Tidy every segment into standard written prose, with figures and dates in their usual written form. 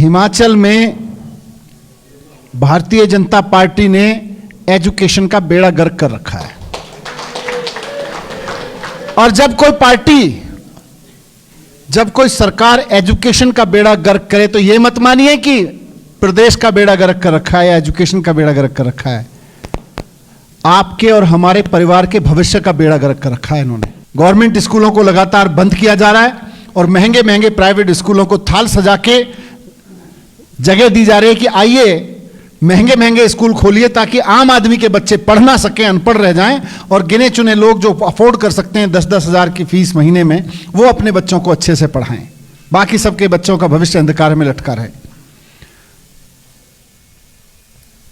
हिमाचल में भारतीय जनता पार्टी ने एजुकेशन का बेड़ा गर्क कर रखा है। और जब कोई सरकार एजुकेशन का बेड़ा गर्क करे तो यह मत मानिए कि प्रदेश का बेड़ा गर्क कर रखा है या एजुकेशन का बेड़ा गर्क कर रखा है। आपके और हमारे परिवार के भविष्य का बेड़ा गर्क कर रखा है इन्होंने। गवर्नमेंट स्कूलों को लगातार बंद किया जा रहा है और महंगे महंगे प्राइवेट स्कूलों को थाल सजा के जगह दी जा रही है कि आइए महंगे महंगे स्कूल खोलिए ताकि आम आदमी के बच्चे पढ़ ना सकें, अनपढ़ रह जाएं, और गिने चुने लोग जो अफोर्ड कर सकते हैं 10-10 हज़ार की फीस महीने में, वो अपने बच्चों को अच्छे से पढ़ाएं। बाकी सबके बच्चों का भविष्य अंधकार में लटका रहे।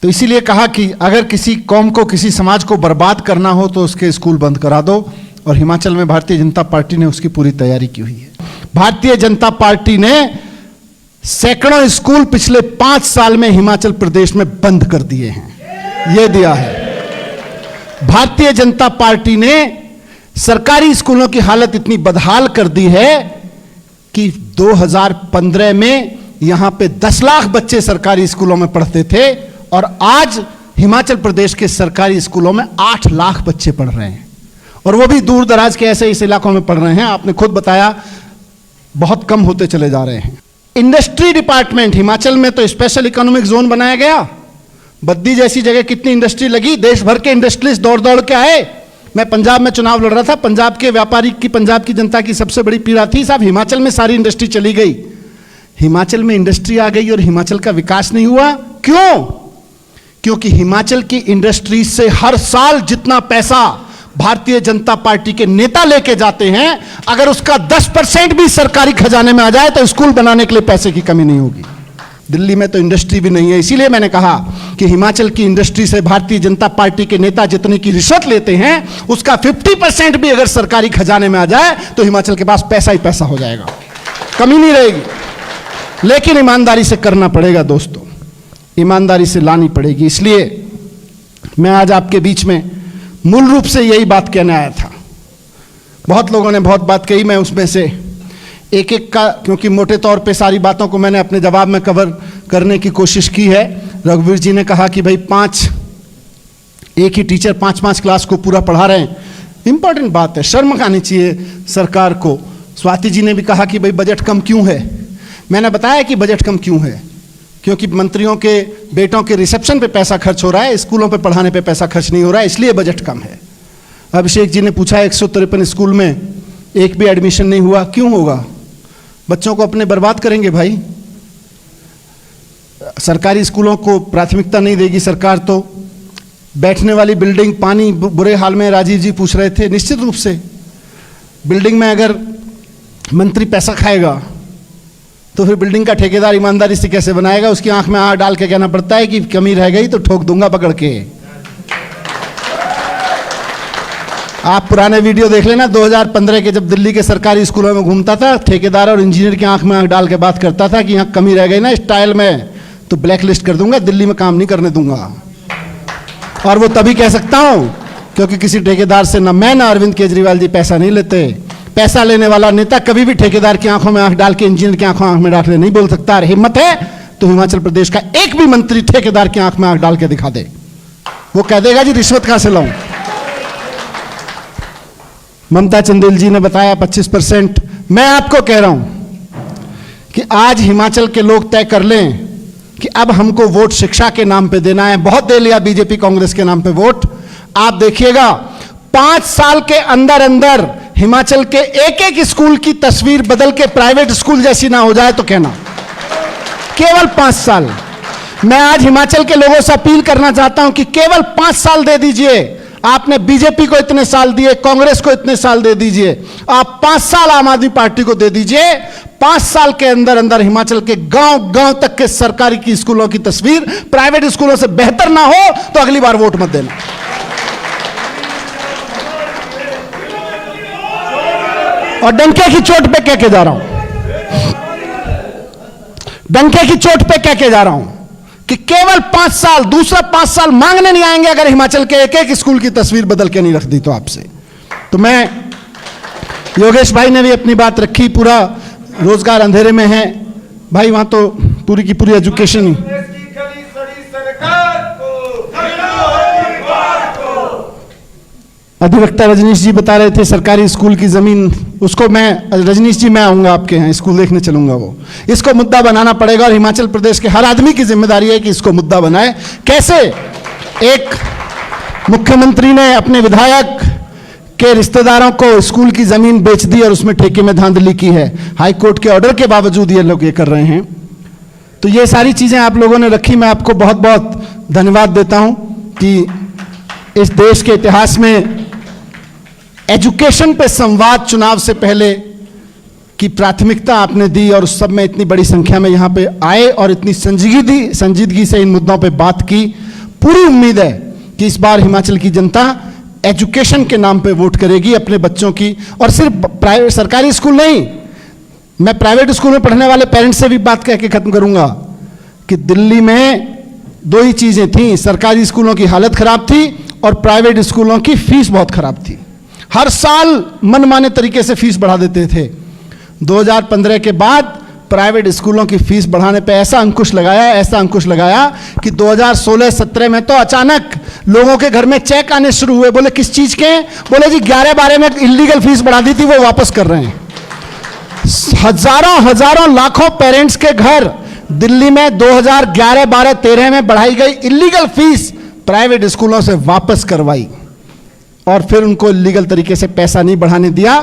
तो इसीलिए कहा कि अगर किसी कौम को, किसी समाज को बर्बाद करना हो तो उसके स्कूल बंद करा दो, और हिमाचल में भारतीय जनता पार्टी ने उसकी पूरी तैयारी की हुई है। भारतीय जनता पार्टी ने सैकड़ों स्कूल पिछले 5 साल में हिमाचल प्रदेश में बंद कर दिए हैं, यह दिया है। भारतीय जनता पार्टी ने सरकारी स्कूलों की हालत इतनी बदहाल कर दी है कि 2015 में यहां पे 10 लाख बच्चे सरकारी स्कूलों में पढ़ते थे और आज हिमाचल प्रदेश के सरकारी स्कूलों में 8 लाख बच्चे पढ़ रहे हैं, और वो भी दूर दराज के ऐसे इस इलाकों में पढ़ रहे हैं। आपने खुद बताया बहुत कम होते चले जा रहे हैं। इंडस्ट्री डिपार्टमेंट, हिमाचल में तो स्पेशल इकोनॉमिक जोन बनाया गया। बद्दी जैसी जगह कितनी इंडस्ट्री लगी, देश भर के इंडस्ट्रीज दौड़ दौड़ के आए। मैं पंजाब में चुनाव लड़ रहा था, पंजाब के व्यापारी की, पंजाब की जनता की सबसे बड़ी पीड़ा थी, साहब हिमाचल में सारी इंडस्ट्री चली गई। हिमाचल में इंडस्ट्री आ गई और हिमाचल का विकास नहीं हुआ। क्यों? क्योंकि हिमाचल की इंडस्ट्रीज से हर साल जितना पैसा भारतीय जनता पार्टी के नेता लेके जाते हैं, अगर उसका 10% भी सरकारी खजाने में आ जाए तो स्कूल बनाने के लिए पैसे की कमी नहीं होगी। दिल्ली में तो इंडस्ट्री भी नहीं है। इसीलिए मैंने कहा कि हिमाचल की इंडस्ट्री से भारतीय जनता पार्टी के नेता जितने की रिश्वत लेते हैं, उसका 50% भी अगर सरकारी खजाने में आ जाए तो हिमाचल के पास पैसा ही पैसा हो जाएगा, कमी नहीं रहेगी। लेकिन ईमानदारी से करना पड़ेगा दोस्तों, ईमानदारी से लानी पड़ेगी। इसलिए मैं आज आपके बीच में मूल रूप से यही बात कहने आया था। बहुत लोगों ने बहुत बात कही, मैं उसमें से एक एक का, क्योंकि मोटे तौर पे सारी बातों को मैंने अपने जवाब में कवर करने की कोशिश की है। रघुवीर जी ने कहा कि भाई एक ही टीचर 5-5 क्लास को पूरा पढ़ा रहे हैं, इंपॉर्टेंट बात है, शर्म आनी चाहिए सरकार को। स्वाति जी ने भी कहा कि भाई बजट कम क्यों है। मैंने बताया कि बजट कम क्यों है, क्योंकि मंत्रियों के बेटों के रिसेप्शन पे पैसा खर्च हो रहा है, स्कूलों पे पढ़ाने पे पैसा खर्च नहीं हो रहा है, इसलिए बजट कम है। अभिषेक जी ने पूछा 153 स्कूल में एक भी एडमिशन नहीं हुआ, क्यों होगा? बच्चों को अपने बर्बाद करेंगे भाई। सरकारी स्कूलों को प्राथमिकता नहीं देगी सरकार तो बैठने वाली बिल्डिंग, पानी बुरे हाल में, राजीव जी पूछ रहे थे। निश्चित रूप से बिल्डिंग में अगर मंत्री पैसा खाएगा तो फिर बिल्डिंग का ठेकेदार ईमानदारी से कैसे बनाएगा? उसकी आंख में आग डाल के कहना पड़ता है कि कमी रह गई तो ठोक दूंगा पकड़ के। आप पुराने वीडियो देख लेना, 2015 के, जब दिल्ली के सरकारी स्कूलों में घूमता था, ठेकेदार और इंजीनियर की आंख में आग डाल के बात करता था कि यहाँ कमी रह गई ना स्टाइल में तो ब्लैक लिस्ट कर दूंगा, दिल्ली में काम नहीं करने दूंगा। और वो तभी कह सकता हूं क्योंकि किसी ठेकेदार से ना मैं ना अरविंद केजरीवाल जी पैसा नहीं लेते। पैसा लेने वाला नेता कभी भी ठेकेदार की आंखों में आंख डाल के, इंजीनियर की आंखों में आंख में डाल के नहीं बोल सकता। अरे हिम्मत है तो हिमाचल प्रदेश का एक भी मंत्री ठेकेदार की आंख में आंख डाल के दिखा दे, वो कह देगा जी रिश्वत कहां से लाऊं। ममता चंदेल जी ने बताया 25%। मैं आपको कह रहा हूं कि आज हिमाचल के लोग तय कर लें कि अब हमको वोट शिक्षा के नाम पे देना है। बहुत दे लिया बीजेपी कांग्रेस के नाम पे वोट। आप देखिएगा 5 साल के अंदर अंदर हिमाचल के एक एक स्कूल की तस्वीर बदल के प्राइवेट स्कूल जैसी ना हो जाए तो कहना, केवल 5 साल। मैं आज हिमाचल के लोगों से अपील करना चाहता हूं कि केवल 5 साल दे दीजिए। आपने बीजेपी को इतने साल दिए, कांग्रेस को इतने साल दे दीजिए, आप 5 साल आम आदमी पार्टी को दे दीजिए। 5 साल के अंदर अंदर हिमाचल के गांव गांव तक के सरकारी की स्कूलों की तस्वीर प्राइवेट स्कूलों से बेहतर ना हो तो अगली बार वोट मत देना। और डंके की चोट पे कह के जा रहा हूं, डंके की चोट पे कह के जा रहा हूं कि केवल 5 साल, दूसरा 5 साल मांगने नहीं आएंगे अगर हिमाचल के एक एक स्कूल की तस्वीर बदल के नहीं रख दी तो आपसे। तो मैं, योगेश भाई ने भी अपनी बात रखी, पूरा रोजगार अंधेरे में है भाई, वहां तो पूरी की पूरी एजुकेशन ही। देश की गली सड़ी सरकार को अधिवक्ता रजनीश जी बता रहे थे सरकारी स्कूल की जमीन, उसको मैं, रजनीश जी मैं आऊंगा आपके यहाँ, स्कूल देखने चलूंगा, वो इसको मुद्दा बनाना पड़ेगा और हिमाचल प्रदेश के हर आदमी की जिम्मेदारी है कि इसको मुद्दा बनाए। कैसे एक मुख्यमंत्री ने अपने विधायक के रिश्तेदारों को स्कूल की जमीन बेच दी और उसमें ठेके में धांधली की है, हाई कोर्ट के ऑर्डर के बावजूद ये लोग ये कर रहे हैं। तो ये सारी चीजें आप लोगों ने रखी, मैं आपको बहुत बहुत धन्यवाद देता हूं कि इस देश के इतिहास में एजुकेशन पे संवाद चुनाव से पहले की प्राथमिकता आपने दी और उस सब में इतनी बड़ी संख्या में यहां पे आए और इतनी संजीदगी से इन मुद्दों पे बात की। पूरी उम्मीद है कि इस बार हिमाचल की जनता एजुकेशन के नाम पे वोट करेगी अपने बच्चों की। और सिर्फ प्राइवेट सरकारी स्कूल नहीं, मैं प्राइवेट स्कूल में पढ़ने वाले पेरेंट्स से भी बात कह के खत्म करूंगा कि दिल्ली में दो ही चीजें थी, सरकारी स्कूलों की हालत खराब थी और प्राइवेट स्कूलों की फीस बहुत खराब थी। हर साल मनमाने तरीके से फीस बढ़ा देते थे। 2015 के बाद प्राइवेट स्कूलों की फीस बढ़ाने पे ऐसा अंकुश लगाया कि 2016-17 में तो अचानक लोगों के घर में चेक आने शुरू हुए। बोले किस चीज के? बोले जी 11-12 में इलीगल फीस बढ़ा दी थी, वो वापस कर रहे हैं। हजारों लाखों पेरेंट्स के घर दिल्ली में 2011, 12, 13 में बढ़ाई गई इलीगल फीस प्राइवेट स्कूलों से वापस करवाई और फिर उनको इलीगल तरीके से पैसा नहीं बढ़ाने दिया।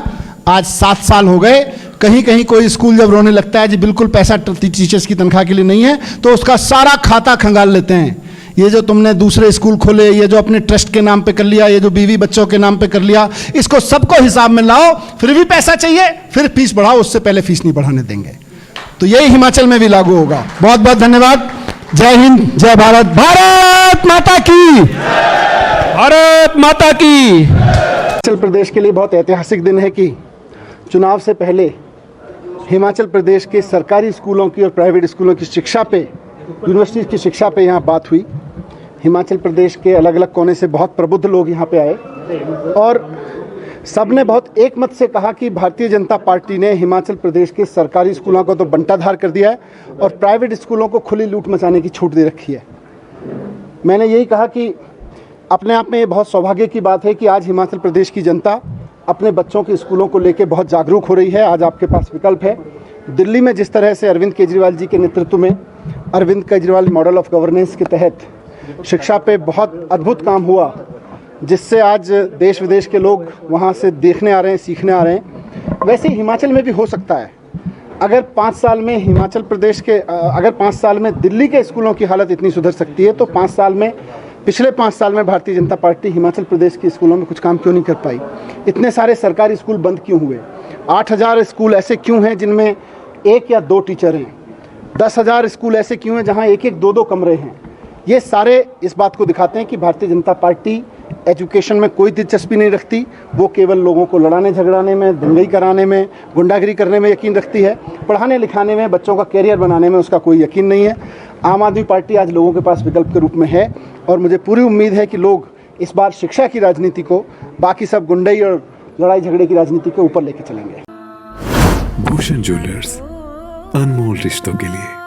आज 7 साल हो गए। कहीं कहीं कोई स्कूल जब रोने लगता है जी बिल्कुल पैसा टीचर्स की तनख्वाह के लिए नहीं है, तो उसका सारा खाता खंगाल लेते हैं। ये जो तुमने दूसरे स्कूल खोले, ये जो अपने ट्रस्ट के नाम पे कर लिया, ये जो बीवी बच्चों के नाम पे कर लिया, इसको सबको हिसाब में लाओ। फिर भी पैसा चाहिए, फिर फीस बढ़ाओ, उससे पहले फीस नहीं बढ़ाने देंगे। तो यही हिमाचल में भी लागू होगा। बहुत बहुत धन्यवाद। जय हिंद, जय भारत, भारत माता की, भारत माता की। हिमाचल प्रदेश के लिए बहुत ऐतिहासिक दिन है कि चुनाव से पहले हिमाचल प्रदेश के सरकारी स्कूलों की और प्राइवेट स्कूलों की शिक्षा पे, यूनिवर्सिटी की शिक्षा पे यहाँ बात हुई। हिमाचल प्रदेश के अलग अलग कोने से बहुत प्रबुद्ध लोग यहाँ पे आए और सबने बहुत एक मत से कहा कि भारतीय जनता पार्टी ने हिमाचल प्रदेश के सरकारी स्कूलों को तो बंटाधार कर दिया है और प्राइवेट स्कूलों को खुली लूट मचाने की छूट दे रखी है। मैंने यही कहा कि अपने आप में ये बहुत सौभाग्य की बात है कि आज हिमाचल प्रदेश की जनता अपने बच्चों के स्कूलों को लेकर बहुत जागरूक हो रही है। आज आपके पास विकल्प है। दिल्ली में जिस तरह से अरविंद केजरीवाल जी के नेतृत्व में Arvind Kejriwal model of governance के तहत शिक्षा पे बहुत अद्भुत काम हुआ, जिससे आज देश विदेश के लोग वहाँ से देखने आ रहे हैं, सीखने आ रहे हैं, वैसे ही हिमाचल में भी हो सकता है। अगर 5 साल में हिमाचल प्रदेश के अगर 5 साल में दिल्ली के स्कूलों की हालत इतनी सुधर सकती है, तो 5 साल में, पिछले 5 साल में भारतीय जनता पार्टी हिमाचल प्रदेश के स्कूलों में कुछ काम क्यों नहीं कर पाई? इतने सारे सरकारी स्कूल बंद क्यों हुए? 8,000 स्कूल ऐसे क्यों हैं जिनमें 1 या 2 टीचर हैं? 10,000 स्कूल ऐसे क्यों हैं जहाँ 1-1, 2-2 कमरे हैं? ये सारे इस बात को दिखाते हैं कि भारतीय जनता पार्टी एजुकेशन में कोई दिलचस्पी नहीं रखती। वो केवल लोगों को लड़ाने झगड़ाने में, दंगई कराने में, गुंडागिरी करने में यकीन रखती है। पढ़ाने लिखाने में, बच्चों का कैरियर बनाने में उसका कोई यकीन नहीं है। आम आदमी पार्टी आज लोगों के पास विकल्प के रूप में है और मुझे पूरी उम्मीद है कि लोग इस बार शिक्षा की राजनीति को बाकी सब गुंडई और लड़ाई झगड़े की राजनीति के ऊपर लेके चलेंगे। भूषण ज्वेलर्स, अनमोल रिश्तों के लिए।